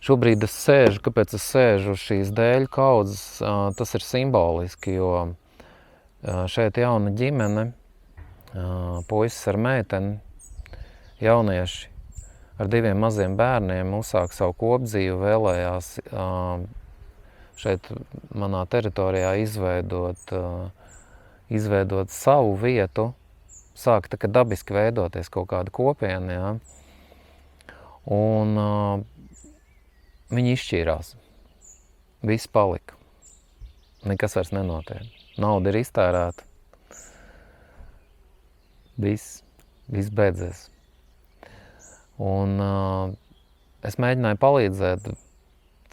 šobrīd es sēžu, kāpēc es sēžu uz šīs dēļu kaudzes, tas ir simboliski, jo šeit jauna ģimene, puisis ar meiteni, jaunieši ar 2 maziem bērniem uzsāk savu kopdzīvi, vēlējās šeit manā teritorijā izveidot savu vietu, sāk tā kā dabiski veidoties kaut kāda kopiena, jā. Un viņi izšķīrās. Viss palika. Nekas vairs nenotiek. Nauda ir iztērēta. Viss beidzies. Un es mēģināju palīdzēt,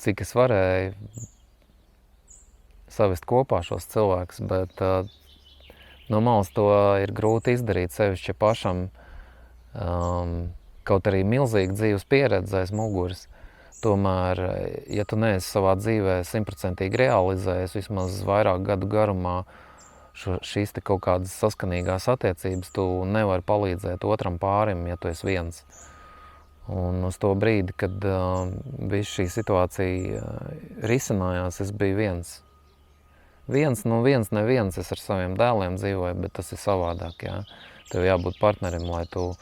cik es varēju savest kopā šos cilvēkus, bet no malas to ir grūti izdarīt, sevišķi pašam, kaut arī milzīga dzīves pieredze aiz muguras. Tomēr, ja tu neesi savā dzīvē 100% realizējies, vismaz vairāk gadu garumā šīs te kaut kādas saskanīgās attiecības, tu nevari palīdzēt otram pārim, ja tu esi viens. Un uz to brīdi, kad viss šī situācija risinājās, es biju viens. Viens es ar saviem dēliem dzīvoju, bet tas ir savādāk, jā. Tev jābūt partnerim, lai tu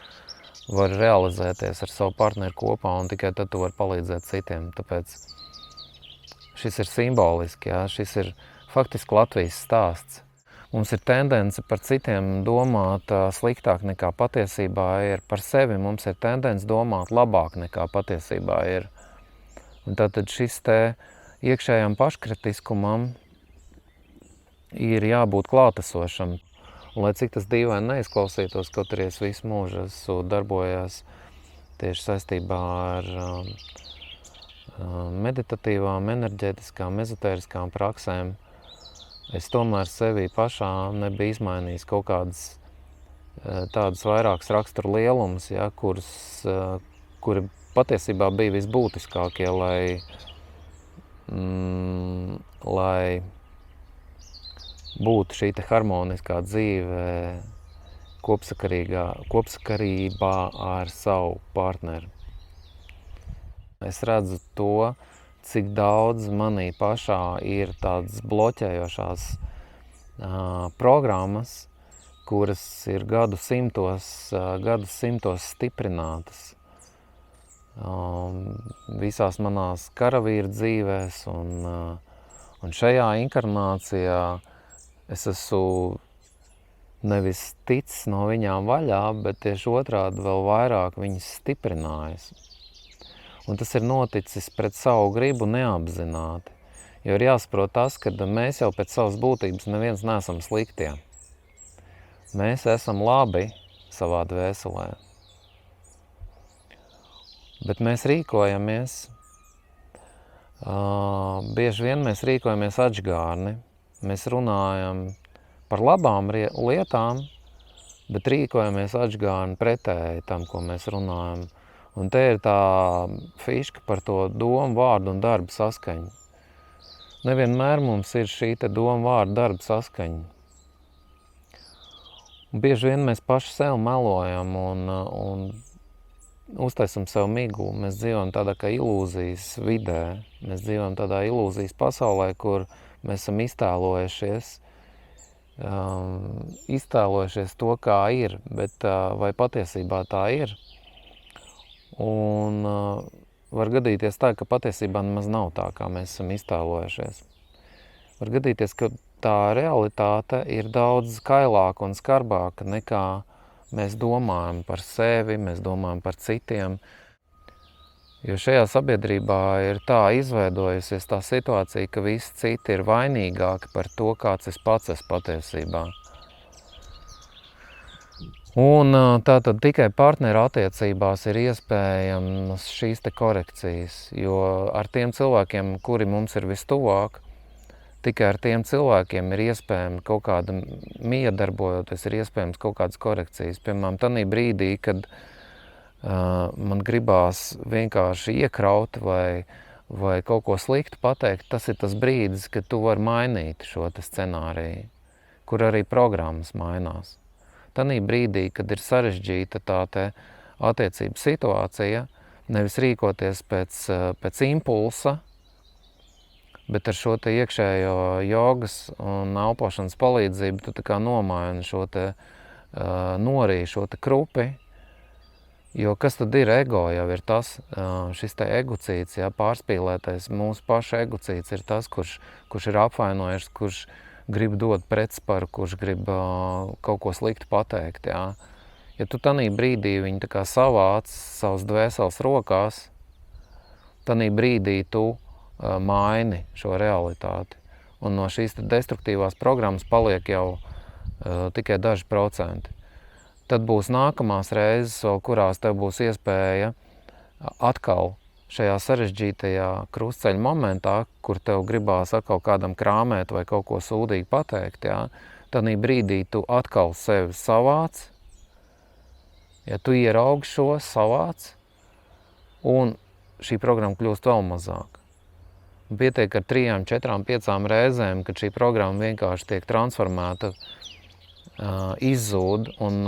vari realizēties ar savu partneri kopā, un tikai tad tu vari palīdzēt citiem. Tāpēc šis ir simboliski, jā. Šis ir faktiski Latvijas stāsts. Mums ir tendence par citiem domāt sliktāk nekā patiesībā ir. Par sevi mums ir tendence domāt labāk nekā patiesībā ir. Un tātad šis te iekšējam paškritiskumam ir jābūt klātesošam. Un, lai cik tas dīvaini neizklausītos, kaut arī es visu mūžu esmu darbojies tieši saistībā ar meditatīvām, enerģētiskām, ezotēriskām praksēm, es tomēr sevī pašā nebiju izmainījis kaut kādas tādas vairākas raksturu lielumus, ja, kuri patiesībā bija visbūtiskākie, lai būtu šī te harmoniskā dzīve kopsakarībā ar savu partneri. Es redzu to, cik daudz manī pašā ir tādas bloķējošās programmas, kuras ir gadu simtos stiprinātas. Visās manās karavīra dzīvēs un šajā inkarnācijā es esmu nevis ticis no viņām vaļā, bet tieši otrādi vēl vairāk viņas stiprinājis. Un tas ir noticis pret savu gribu neapzināti. Jo ir jāsaprot tas, ka mēs jau pēc savas būtības neviens neesam sliktie. Mēs esam labi savā dvēselē. Bet mēs rīkojamies, bieži vien mēs rīkojamies atžgārni. Mēs runājam par labām lietām, bet rīkojamies atžgārni pretēji tam, ko mēs runājam. Un te ir tā fiška par to domu, vārdu un darbu saskaņu. Nevienmēr mums ir šī te domu, vārdu, darbu saskaņa. Un bieži vien mēs paši sev melojam un uztaisam sev miglu. Mēs dzīvojam tādā kā ilūzijas vidē. Mēs dzīvojam tādā ilūzijas pasaulē, kur mēs esam iztēlojušies to, kā ir, bet vai patiesībā tā ir? Un var gadīties tā, ka patiesībā nemaz nav tā, kā mēs esam iztēlojušies. Var gadīties, ka tā realitāte ir daudz kailāka un skarbāka nekā mēs domājam par sevi, mēs domājam par citiem. Jo šajā sabiedrībā ir tā izveidojusies tā situācija, ka visi citi ir vainīgāki par to, kāds es pats esmu patiesībā. Un tātad tikai partneru attiecībās ir iespējamas šīs te korekcijas, jo ar tiem cilvēkiem, kuri mums ir vistuvāk, tikai ar tiem cilvēkiem ir iespējams kaut kāda miedarbojoties, ir iespējams kaut kādas korekcijas. Piemēram, tanī brīdī, kad man gribās vienkārši iekraut vai kaut ko sliktu pateikt, tas ir tas brīdis, kad tu vari mainīt šo te scenāriju, kur arī programmas mainās. Tanī brīdī, kad ir sarežģīta tā te attiecību situācija, nevis rīkoties pēc impulsa, bet ar šo te iekšējo jogas un elpošanas palīdzību tu tā kā nomaini šo te noriju, šo te krupi. Jo kas tad ir ego? Jau ir tas, šis te egocīts, ja, pārspīlētais mūsu paša egocīts ir tas, kurš ir apvainojies, kurš grib dot pretsparu, kurš grib kaut ko sliktu pateikt. Ja. Ja tu tanī brīdī viņu tā kā savāc savas dvēseles rokās, tanī brīdī tu maini šo realitāti. Un no šīs destruktīvās programmas paliek jau tikai daži procenti. Tad būs nākamās reizes, kurās tev būs iespēja atkal šajā sarežģītajā krustceļa momentā, kur tev gribās atkal kādam krāmēt vai kaut ko sūdīgi pateikt, ja, tanī brīdī tu atkal sevi savāc, ja tu ieraugi šo, savāc, un šī programma kļūst vēl mazāk. Pietiek ar 3, 4, 5 reizēm, kad šī programma vienkārši tiek transformēta, izzūd un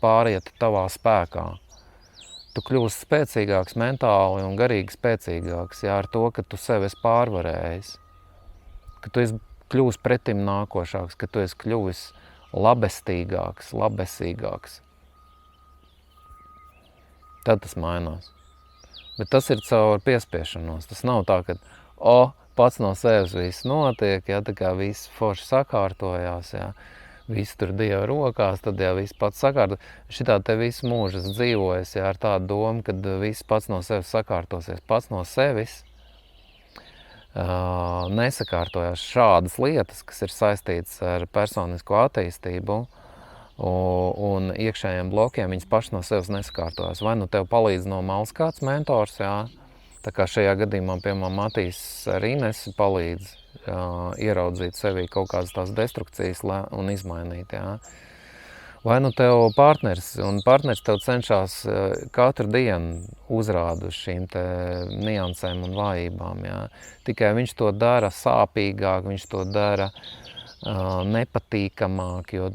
pāriet tavā spēkā. Tu kļūsi spēcīgāks mentāli un garīgi spēcīgāks, jā, ar to, ka tu sevi esi pārvarējis, ka tu esi kļuvis pretim nākošāks, ka tu esi kļuvis labestīgāks, labesīgāks. Tad tas mainās. Bet tas ir caur piespiešanos. Tas nav tā, ka pats no sevis viss notiek, ja, tā kā viss forši sakārtojās, ja, viss tur Dieva rokās, tad jau viss pats sakārto. Šitā te visu mūžu es dzīvoju, ja, ar tādu domu, kad viss pats no sevis sakārtosies. Pats no sevis nesakārtojās šādas lietas, kas ir saistītas ar personisko attīstību un iekšējiem blokiem, viņas paši no sevis nesakārtojās. Vai nu tev palīdz no malas kāds mentors, jā, tā kā šajā gadījumā, piemēram, Matīs ar Inesi palīdz ieraudzīt sevī kaut kādas tās destrukcijas un izmainīt. Jā. Vai nu tev partners, un partners tev cenšas katru dienu uzrāda uz šīm te niansēm un vājībām. Jā. Tikai viņš to dara sāpīgāk, viņš to dara nepatīkamāk, jo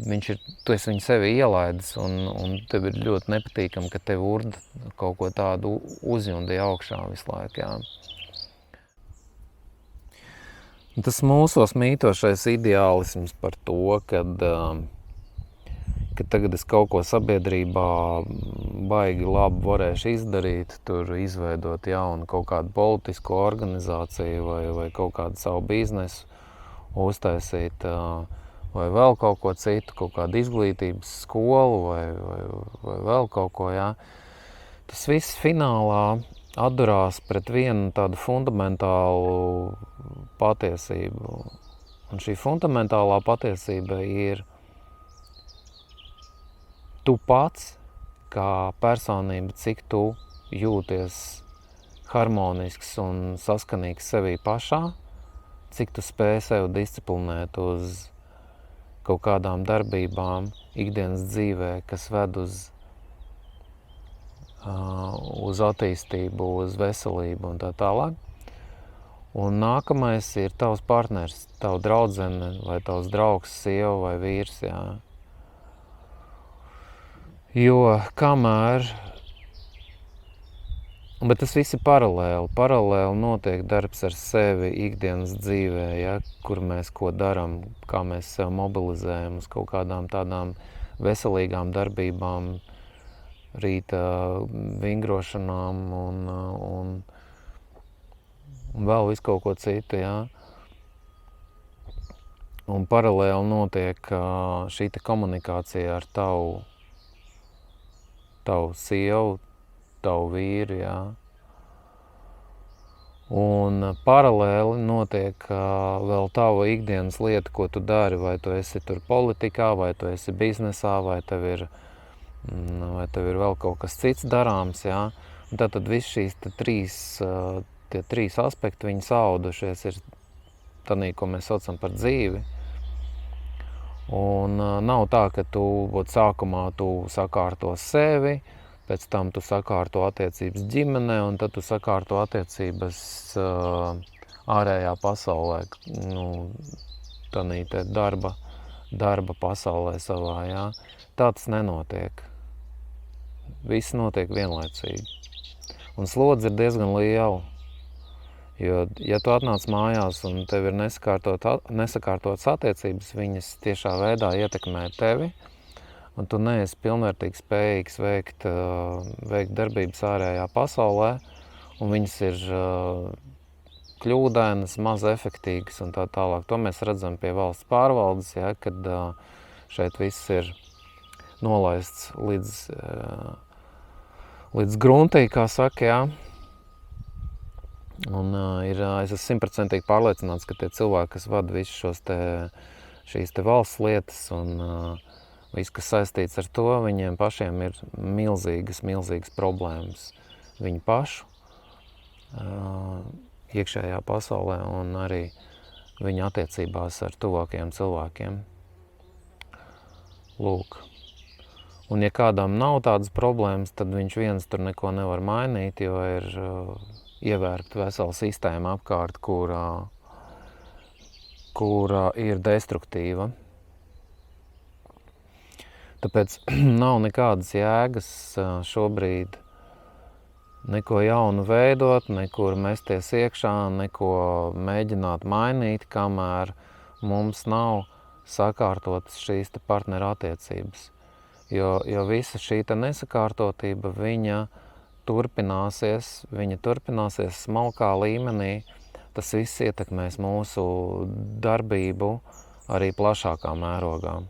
tu esi viņu sevi ielaidis, un tev ir ļoti nepatīkami, ka tev urda kaut ko tādu uzjundīja augšā visu laiku. Jā. Tas mūsos mītošais ideālisms par to, kad tagad es kaut ko sabiedrībā baigi labi varēšu izdarīt, tur izveidot jaunu kaut kādu politisku organizāciju vai kaut kādu savu biznesu, uztaisīt vai vēl kaut ko citu, kaut kādu izglītības skolu vai vēl kaut ko, jā. Tas viss finālā atdurās pret vienu tādu fundamentālu patiesību. Un šī fundamentālā patiesība ir tu pats, kā personība, cik tu jūties harmonisks un saskanīgs sevī pašā, cik tu spēj sev disciplinēt uz kaut kādām darbībām ikdienas dzīvē, kas ved uz attīstību, uz veselību un tā tālāk. Un nākamais ir tavs partners, tava draudzene vai tavs draugs, sieva vai vīrs, jā. Jo kamēr Bet tas viss ir paralēli. Paralēli notiek darbs ar sevi ikdienas dzīvē, ja, kur mēs ko darām, kā mēs sev mobilizējam uz kaut kādām tādām veselīgām darbībām, rīta vingrošanām un vēl visu kaut ko citu. Ja. Un paralēli notiek šī komunikācija ar tavu sievu, tavu vīru, jā. Un paralēli notiek vēl tava ikdienas lieta, ko tu dari, vai tu esi tur politikā, vai tu esi biznesā, vai tev ir vēl kaut kas cits darāms, jā. Un tātad viss šīs tie trīs aspekti, viņi saudušies ir tanī, ko mēs saucam par dzīvi. Un nav tā, ka sākumā tu sakārto sevi, pēc tam tu sakārto attiecības ģimenē, un tad tu sakārto attiecības ārējā pasaulē, tanī te darba pasaulē savā, jā. Tā tas nenotiek. Viss notiek vienlaicīgi. Un slodze ir diezgan liela. Jo, ja tu atnāc mājās un tev ir nesakārtotas attiecības, viņas tiešā veidā ietekmē tevi, un tu neesi pilnvērtīgi spējīgs veikt darbības ārējā pasaulē, un viņas ir kļūdainas, maz efektīgas un tā tālāk. To mēs redzam pie valsts pārvaldes, ja, kad šeit viss ir nolaists līdz gruntī, kā saka, jā. Un es esmu 100% pārliecināts, ka tie cilvēki, kas vada visus šīs valsts lietas un viss, kas saistīts ar to, viņiem pašiem ir milzīgas problēmas viņu pašu iekšējā pasaulē un arī viņa attiecībās ar tuvākajiem cilvēkiem. Lūk. Un ja kādam nav tādas problēmas, tad viņš viens tur neko nevar mainīt, jo ir ievērta vesela sistēma apkārt, kura ir destruktīva. Tāpēc nav nekādas jēgas šobrīd neko jaunu veidot, nekur mesties iekšā, neko mēģināt mainīt, kamēr mums nav sakārtotas šīs partneru attiecības. Jo visa šī nesakārtotība, viņa turpināsies smalkā līmenī. Tas viss ietekmēs mūsu darbību arī plašākā mērogā.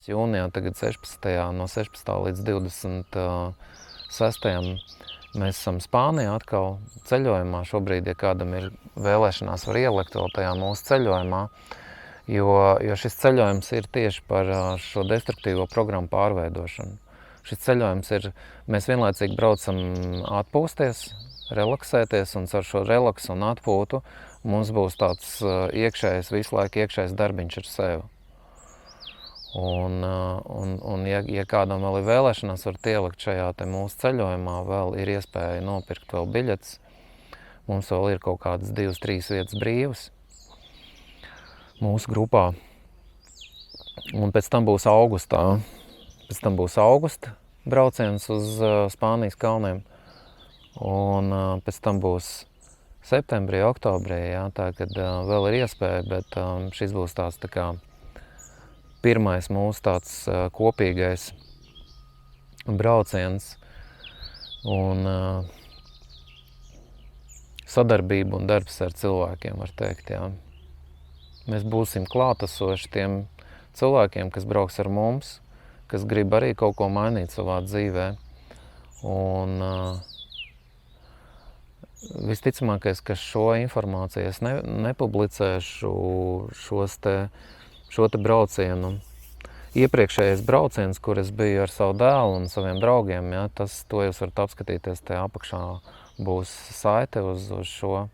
Jūnijā, tagad 16. no 16. līdz 26. mēs esam Spānijā atkal ceļojumā. Šobrīd, ja kādam ir vēlēšanās, var ielikt vēl tajā mūsu ceļojumā, jo šis ceļojums ir tieši par šo destruktīvo programmu pārveidošanu. Šis ceļojums ir, mēs vienlaicīgi braucam atpūsties, relaksēties, un ar šo relaksu un atpūtu mums būs tāds visu laiku iekšējs darbiņš ar sevi. Un ja kādam vēl ir vēlēšanās, var ielikt šajā mūsu ceļojumā, vēl ir iespēja nopirkt vēl biļetes. Mums vēl ir kaut kādas 2-3 vietas brīvas mūsu grupā. Un pēc tam būs augusta brauciens uz Spānijas kalniem. Un pēc tam būs septembrī, oktobrī, jā, tā kad vēl ir iespēja, bet šis būs tāds tā kā pirmais mūsu tāds kopīgais brauciens un sadarbība un darbs ar cilvēkiem, var teikt, jā. Mēs būsim klātesoši tiem cilvēkiem, kas brauks ar mums, kas grib arī kaut ko mainīt savā dzīvē. Un visticamākais, ka šo informāciju es nepublicēšu šo braucienu. Iepriekšējais brauciens, kur es biju ar savu dēlu un saviem draugiem, ja, to jūs varat apskatīties, tajā apakšā būs saite uz šo.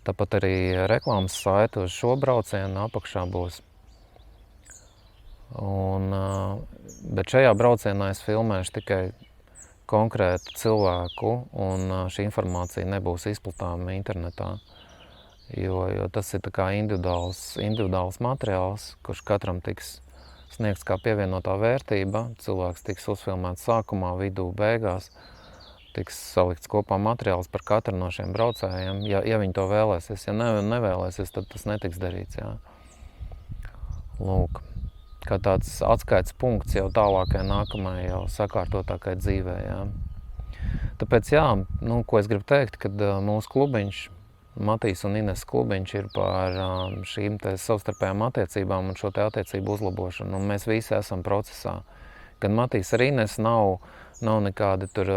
Tāpat arī reklāmas saite uz šo braucienu apakšā būs. Bet šajā braucienā es filmēšu tikai konkrētu cilvēku, un šī informācija nebūs izplatāma internetā. Jo tas ir tā kā individuāls materiāls, kurš katram tiks sniegts kā pievienotā vērtība. Cilvēks tiks uzfilmēts sākumā, vidū, beigās. Tiks salikts kopā materiāls par katru no šiem braucējiem, ja viņi to vēlēsies. Ja nevēlēsies, tad tas netiks darīts. Jā. Lūk, kā tāds atskaites punkts jau tālākai, nākamai, jau sakārtotākai dzīvē. Jā. Tāpēc, jā, ko es gribu teikt, kad mūsu klubiņš, Matīs un Ines klubiņš, ir par šīm savstarpējām attiecībām un šo attiecību uzlabošanu. Un mēs visi esam procesā. Gan Matīs ar Ines nav nekādi tur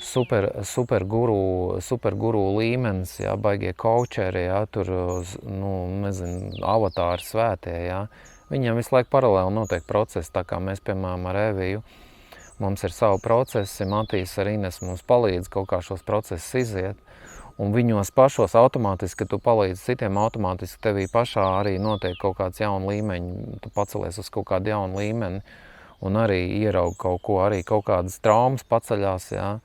super guru līmenis, jā, baigie kaučeri, jā, tur, avatāri svētie, jā. Viņiem visu laiku paralēli notiek procesi, tā kā mēs, piemēram, ar Eviju, mums ir savu procesi, Matīs ar Ines mums palīdz kaut kā šos procesus iziet, un viņos pašos automātiski, kad tu palīdzi citiem, automātiski tevī pašā arī notiek kaut kāds jauna līmeņa, tu pacelies uz kaut kādu jaunu līmeni, un arī ieraugi kaut ko, arī kaut kādas traumas paceļās, jā.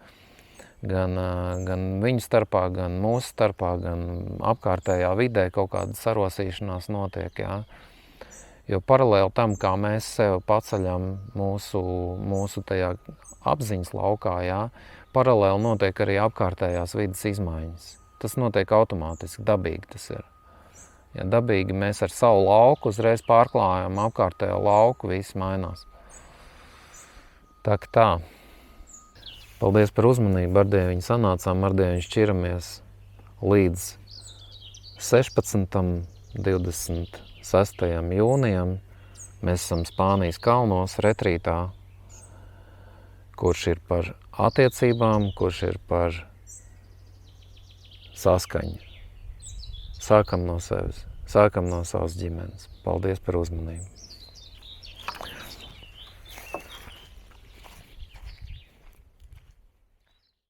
Gan viņu starpā, gan mūsu starpā, gan apkārtējā vidē kaut kāda sarosīšanās notiek, jā. Jo paralēli tam, kā mēs sev paceļam mūsu tajā apziņas laukā, jā, paralēli notiek arī apkārtējās vidas izmaiņas. Tas notiek automātiski, dabīgi tas ir. Ja dabīgi mēs ar savu lauku uzreiz pārklājam apkārtējo lauku, viss mainās. Tā kā tā. Paldies par uzmanību, ar Dieviņu sanācām, ar Dieviņu šķiramies līdz 16. 26. jūnijam. Mēs esam Spānijas kalnos, retrītā, kurš ir par attiecībām, kurš ir par saskaņu. Sākam no sevis, sākam no savas ģimenes. Paldies par uzmanību.